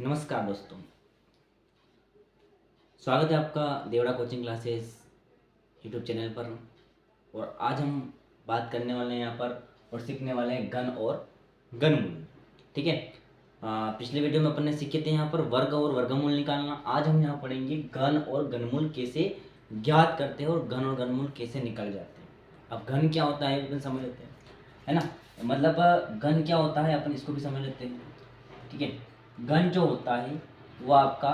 नमस्कार दोस्तों, स्वागत है आपका Devda coaching classes YouTube channel पर। और आज हम बात करने वाले हैं यहाँ पर और सीखने वाले हैं घन और घनमूल। ठीक है। पिछले वीडियो में अपन ने सीखे थे यहाँ पर वर्ग और वर्गमूल निकालना। आज हम यहाँ पढ़ेंगे घन और घनमूल कैसे ज्ञात करते हैं और घन और घनमूल कैसे निकल जाते हैं। अब घन क्या होता है अपन समझ लेते हैं, है ना। मतलब घन क्या होता है अपन इसको भी समझ लेते हैं। ठीक है। घन जो होता है वो आपका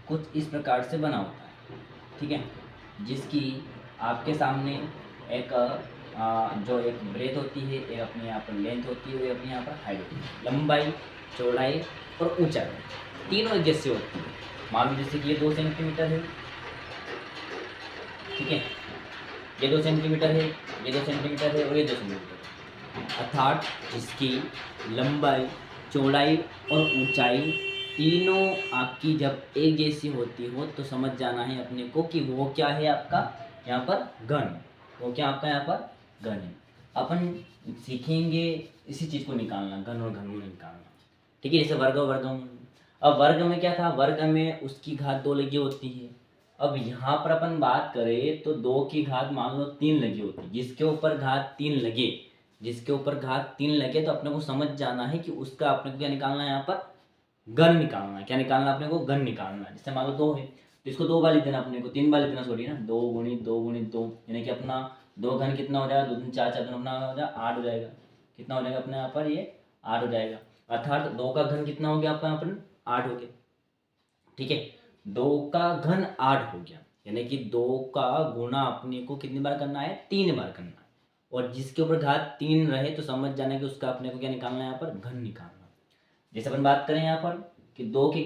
कुछ इस प्रकार से बना होता है। ठीक है। जिसकी आपके सामने एक जो एक ब्रेथ होती है, एक अपने यहाँ पर लेंथ होती है, एक अपने यहाँ पर हाइट होती है। लंबाई, चौड़ाई और ऊंचाई तीनों एक जैसी होती है। मान लो जैसे कि ये 2 सेंटीमीटर है। ठीक है। ये 2 सेंटीमीटर है, ये 2 सेंटीमीटर है और ये 2 सेंटीमीटर है। अर्थात जिसकी लंबाई, चौड़ाई और ऊंचाई तीनों आपकी जब एक जैसी होती हो तो समझ जाना है अपने को कि वो क्या है आपका यहाँ पर घन। वो क्या आपका यहाँ पर घन है। अपन सीखेंगे इसी चीज़ को निकालना, घन और घनमूल निकालना। ठीक है। जैसे वर्ग और वर्गमूल। अब वर्ग में क्या था, वर्ग में उसकी घात 2 लगी होती है। अब यहाँ पर अपन बात करें तो 2 की घात मान लो 3 लगी होती है। जिसके ऊपर घात 3 लगे, जिसके ऊपर घात 3 लगे तो अपने को समझ जाना है कि उसका अपने को क्या निकालना है, यहाँ पर घन निकालना है। क्या निकालना है अपने को, घन निकालना है। जैसे मान लो 2 है तो इसको 2 बार लिख देना, अपने को 3 बार लिख देना, सॉरी ना, 2 गुणित 2 यानी कि अपना 2 घन कितना हो जाएगा, 2 3 4 4 अपना हो जाएगा 8 हो जाएगा। कितना हो जाएगा अपने यहाँ पर, ये 8 हो जाएगा। अर्थात 2 का घन कितना हो गया आपका यहाँ पर, 8 हो गया। ठीक है। 2 का घन 8 हो गया, यानी कि 2 का गुणा अपने को कितनी बार करना है, 3 बार करना है। और जिसके ऊपर घात 3 रहे तो समझ जाना कि उसका अपने को क्या निकालना है, यहाँ पर घन निकालना। जैसे अपन बात करें यहाँ पर कि 2 की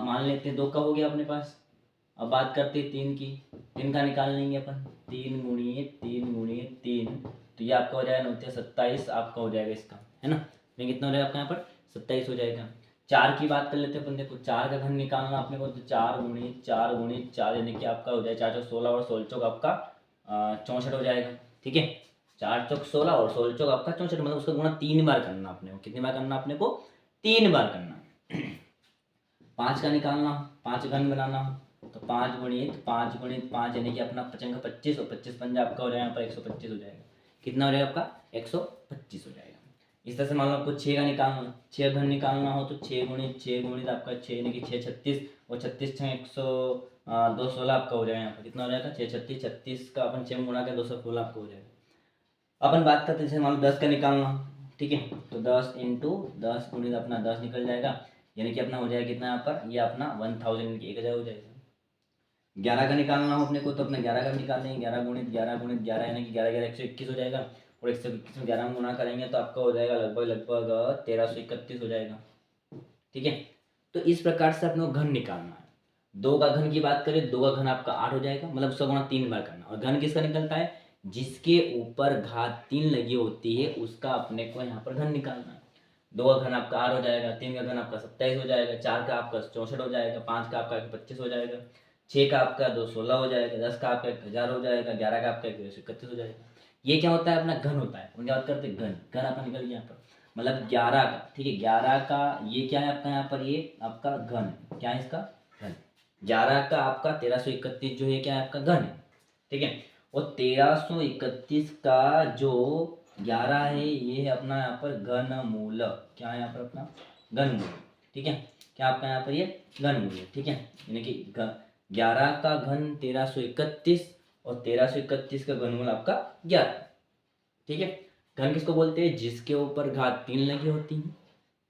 मान लेते हैं 2 का हो गया अपने पास। अब बात करते हैं 3 की। 3 का निकाल लेंगे अपन, 3 गुणित 3 तो ये आपका हो जाएगा 9 27 आपका हो जाएगा इसका, है ना। लेकिन कितना हो जाएगा आपका यहाँ पर, 27 हो जाएगा। 4 की बात कर लेते हैं अपन। देखो 4 का घन निकालना अपने को तो 4 गुणित 4 यानी कि आपका हो जाएगा 4 चौक 16 और 16 चौक आपका 64 हो जाएगा। ठीक है। 4 चौक 16 और 16 चौक आपका 64, मतलब उसका गुणा 3 बार करना अपने को। कितनी बार करना अपने को, 3 बार करना। 5 का निकालना, 5 घन बनाना तो 5 गुणित 5 यानी कि अपना 5 का 25 और 25 पंजा आपका हो जाएगा यहाँ पर 125 हो जाएगा। कितना हो जाएगा आपका, 125 हो जाएगा। इस तरह से मान लो आपको 6 का निकालना, 6 घन निकालना हो तो 6 गुणित आपका 6 यानी कि 6 36 और 36 6 216 आपका हो जाएगा। यहाँ पर कितना हो जाएगा, 6 36 36 का अपन 6 में गुणा कर 216 आपका हो जाएगा। अपन बात करते हैं जैसे मान लो 10 का निकालना। ठीक है। तो 10 इंटू 10 गुणित अपना 10 निकल जाएगा, यानी कि अपना हो जाएगा कितना यहाँ पर, ये अपना 1000 की 1000 हो जाएगा। 11 का निकालना हो अपने को तो अपना 11 का निकाल लेंगे। 11 गुणित 11 यानी कि 11 11 121 हो जाएगा। और 121 में 11 में गुणा करेंगे तो आपका हो जाएगा लगभग लगभग 1331 हो जाएगा। ठीक है। तो इस प्रकार से अपने को घन निकालना है। 2 का घन की बात करें, 2 का घन आपका 8 हो जाएगा, मतलब उसका गुणा 3 बार करना। और घन किसका निकलता है, जिसके ऊपर घात 3 लगी होती है उसका अपने को यहाँ पर घन निकालना है। 2 का घन आपका 8 हो जाएगा, 3 का घन आपका 27 हो जाएगा, 4 का आपका 64 हो जाएगा, 5 का आपका 125 हो जाएगा, 6 का आपका 216 हो जाएगा, 10 का आपका 1000 हो जाएगा, 11 का आपका 131 हो जाएगा। ये क्या होता है, अपना घन होता है। उनकी बात करते हैं घन। घन आपका निकल गया यहाँ पर, मतलब 11 का। ठीक है। 11 का ये क्या है आपका यहाँ पर, ये आपका घन। क्या है इसका घन। 11 का आपका 1331 जो है क्या है आपका घन है। ठीक है। और 1331 का जो 11 है ये है अपना यहाँ पर घनमूल। क्या है यहाँ पर अपना घनमूल। ठीक है। क्या आपका यहाँ पर ये घनमूल है। ठीक है। यानी कि 11 का घन 1331 और 1331 का घनमूल आपका 11। ठीक है। घन किसको बोलते हैं, जिसके ऊपर घात 3 लगी होती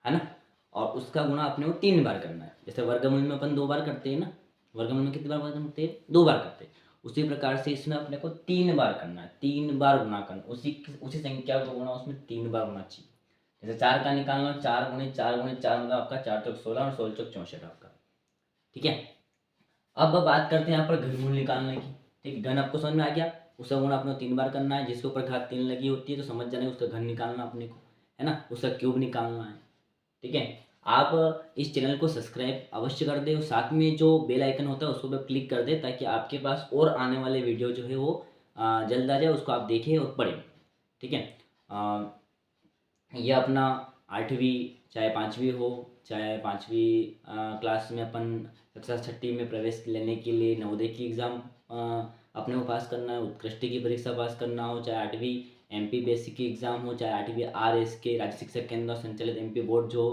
है ना। और उसका गुणा अपने को 3 बार करना है। जैसे वर्गमूल में अपन 2 बार करते हैं ना, वर्गमूल में कितनी बार करते हैं, 2 बार करते हैं। उसी प्रकार से इसमें अपने को 3 बार करना है, 3 बार गुणा करना। उसी संख्या को गुणा उसमें 3 बार होना चाहिए। जैसे 4 का निकालना, 4 गुणित 4 मतलब आपका 4 चौक 16 और 16 चौक 64 आपका। ठीक है। अब बात करते हैं यहाँ पर घनमूल निकालने की। ठीक है। घन आपको समझ में आ गया, उसका गुणा अपने को 3 बार करना है। जिसके ऊपर घात 3 लगी होती है तो समझ जाना है उसका घन निकालना अपने को, है ना, उसका क्यूब निकालना है। ठीक है। आप इस चैनल को सब्सक्राइब अवश्य कर दें और साथ में जो बेल आइकन होता है उसको भी क्लिक कर दें ताकि आपके पास और आने वाले वीडियो जो है वो जल्द आ जाए, उसको आप देखें और पढ़ें। ठीक है। ये अपना 8वीं चाहे 5वीं हो, चाहे 5वीं क्लास में अपन कक्षा 6ठी में प्रवेश लेने के लिए नवोदय की एग्ज़ाम अपने को पास करना है, उत्कृष्ट की परीक्षा पास करना हो, चाहे 8वीं MP बेसिक की एग्ज़ाम हो, चाहे 8वीं RSK राज्य शिक्षा केंद्र संचालित MP बोर्ड जो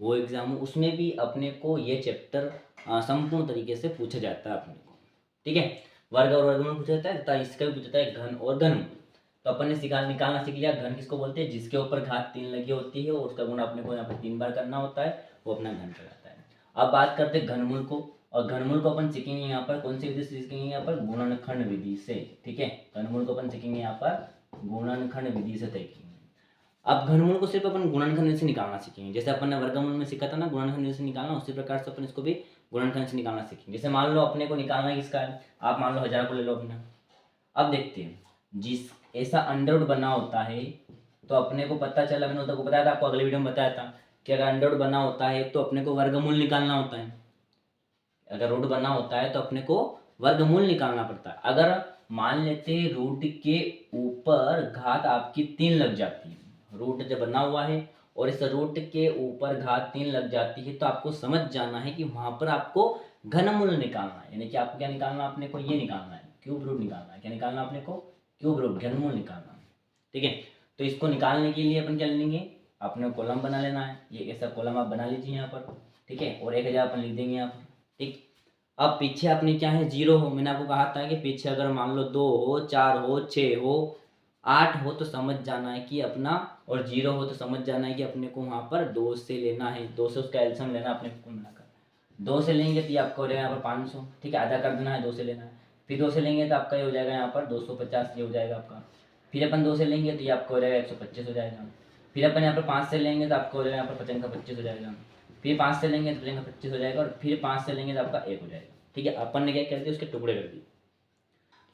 वो एग्ज़ाम हो, उसमें भी अपने को ये चैप्टर संपूर्ण तरीके से पूछा जाता है अपने को। ठीक है, वर्ग और वर्गमूल पूछा जाता है तथा इसका भी पूछा जाता है घन और घनमूल। तो अपन ने निकालना सीख लिया। घन किसको बोलते हैं? जिसके ऊपर घात 3 लगी होती है और उसका गुणा अपने को यहाँ पर 3 बार करना होता है, वो अपना घन कहलाता है। अब बात करते हैं घनमूल को, और घनमूल को अपन सीखेंगे यहाँ पर कौन सी विधि से सीखेंगे? यहाँ पर गुणनखंड विधि से। ठीक है, घनमूल को अपन सीखेंगे यहाँ पर गुणनखंड विधि से सीखेंगे। अब घनमूल को सिर्फ अपन गुणनखंड से निकालना सीखेंगे। जैसे अपन ने वर्गमूल में सीखा था ना गुणनखंड से निकालना, उसी प्रकार से अपन इसको भी गुणनखंड से निकालना सीखेंगे। जैसे मान लो अपने को निकालना किसका है, आप मान लो 1000 को ले लो अपने। अब देखते हैं, जिस ऐसा अंडरवुड बना होता है तो अपने को पता चला, मैंने को बताया था आपको, अगले वीडियो में बताया था कि अगर अंडरवुड बना होता है तो अपने को वर्गमूल निकालना होता है। अगर रूट बना होता है तो अपने को वर्गमूल निकालना पड़ता है। अगर मान लेते हैं रूट के ऊपर घात आपकी 3 लग जाती है, रूट जब बना हुआ है और इस रूट के ऊपर घात 3 लग जाती है, तो आपको समझ जाना है कि वहां पर आपको घनमूल निकालना है। यानी कि आपको क्या निकालना है? अपने को ये निकालना है, क्यूब रूट निकालना है। क्या निकालना है अपने को? क्यूब रूट, घनमूल निकालना है। ठीक है, तो इसको निकालने के लिए अपन क्या लेंगे? अपने कॉलम बना लेना है। ये ऐसा कॉलम आप बना लीजिए यहाँ पर। ठीक है, और 1000 अपन लिख देंगे यहाँ पर। ठीक, अब पीछे अपने क्या है? 0 हो। मैंने आपको कहा था कि पीछे अगर मान लो 2 हो, 4 हो, 6 हो, 8 हो, तो समझ जाना है कि अपना, और 0 हो तो समझ जाना है कि अपने को वहाँ पर 2 से लेना है, 2 से उसका एल्सियम लेना अपने को मिलाकर। 2 से लेंगे तो ये आपका हो जाएगा यहाँ पर 500। ठीक है, आधा कर देना है, 2 से लेना है। फिर 2 से लेंगे तो आपका ये हो जाएगा यहाँ पर 250, ये हो जाएगा आपका। फिर अपन 2 से लेंगे तो ये आपका हो जाएगा 125 हो जाएगा। फिर अपन यहाँ पर 5 से लेंगे तो आपका हो जाएगा यहाँ पर 55 का 25 हो जाएगा। फिर 5 से लेंगे तो 55 का 25 हो जाएगा, और फिर 5 से लेंगे तो आपका 1 हो जाएगा। ठीक है, अपन ने क्या कर दिया? उसके टुकड़े कर दिए।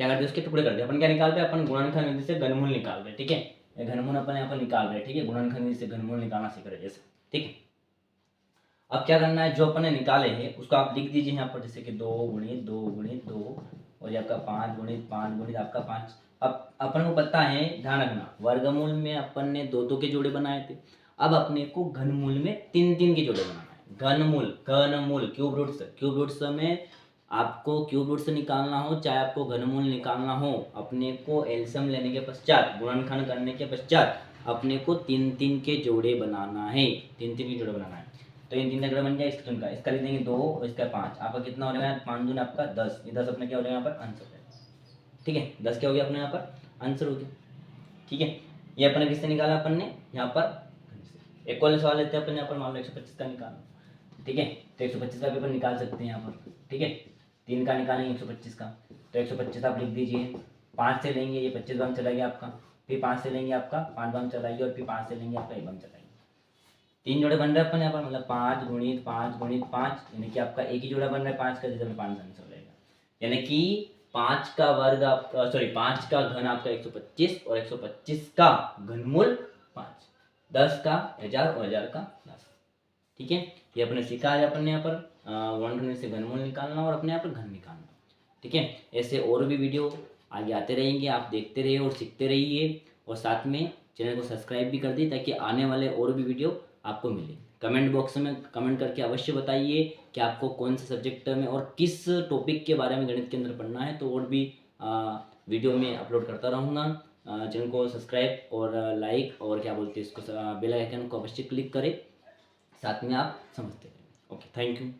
क्या कर दिया? उसके टुकड़े कर दिए। अपन क्या निकाल रहे हैं? अपन गुणनखंड विधि से घनमूल निकाल रहे हैं। ठीक है, ये घनमूल अपन यहाँ पर निकाल रहे हैं। ठीक है, गुणनखंड विधि से घनमूल निकालना सीख रहे हैं जैसे। ठीक है, अब क्या करना है? जो अपन ने निकाले हैं उसको आप लिख दीजिए यहाँ पर, जैसे कि 2 गुणित 2 गुणित 2, और ये आपका 5 गुणित 5 गुणित आपका 5। अब अपन को पता है, ध्यान रखना, वर्गमूल में अपन ने 2-2 के जोड़े बनाए थे। अब अपने को घनमूल में 3-3 के जोड़े बनाना है। घनमूल, घनमूल क्यूब रूट्स में आपको क्यूब रूट से निकालना हो, चाहे आपको घनमूल निकालना हो, अपने को एल्सियम लेने के पश्चात, गुणनखंड करने के पश्चात अपने को 3-3 के जोड़े बनाना है। 3-3 के जोड़े बनाना है। तो इन 3 का जोड़ा बन जाए इसका लिख देंगे 2 और इसका 5। आपका कितना हो जाएगा? 5 दूनी आपका 10। ये 10 अपने क्या हो जाएगा? यहाँ पर आंसर हो जाएगा। ठीक है, 10 क्या हो गया अपने यहाँ पर? आंसर हो गया। ठीक है, ये अपने किससे निकाला? अपन ने यहाँ पर एक और सवाल लेते हैं अपन यहाँ पर, मान लो 125 का निकालना। ठीक है, तो 125 का भी अपन निकाल सकते हैं यहाँ पर। ठीक है, 3 का निकालेंगे 125 का, तो 125 आप लिख दीजिए। 5 से लेंगे, ये 25 बार चला गया आपका। फिर 5 से लेंगे आपका 5 बार चलाइए, और फिर 5 से लेंगे आपका 1 बार चलाइए। 3 जोड़े बन रहे हैं अपन यहाँ पर, मतलब 5 गुणित 5 गुणित 5, यानी कि आपका एक ही जोड़ा बन रहा है 5 का, जिसमें 5 आंसर हो जाएगा। यानी कि 5 का वर्ग आपका, सॉरी 5 का घन आपका 125, और 125 का घनमूल 5, 10 का 1000 और 1000 का 10। ठीक है, ये अपने सीखा है अपन ने यहाँ पर वर्गमूल से घनमूल निकालना और अपने यहाँ पर घन निकालना। ठीक है, ऐसे और भी वीडियो आगे आते रहेंगे, आप देखते रहिए और सीखते रहिए, और साथ में चैनल को सब्सक्राइब भी कर दी ताकि आने वाले और भी वीडियो आपको मिले। कमेंट बॉक्स में कमेंट करके अवश्य बताइए कि आपको कौन से सब्जेक्ट में और किस टॉपिक के बारे में गणित के अंदर पढ़ना है, तो और भी वीडियो में अपलोड करता रहूँगा। चैनल को सब्सक्राइब और लाइक और क्या बोलते हैं इसको, बेल आइकन को अवश्य क्लिक करें, साथ में आप समझते रहें। Okay, thank you.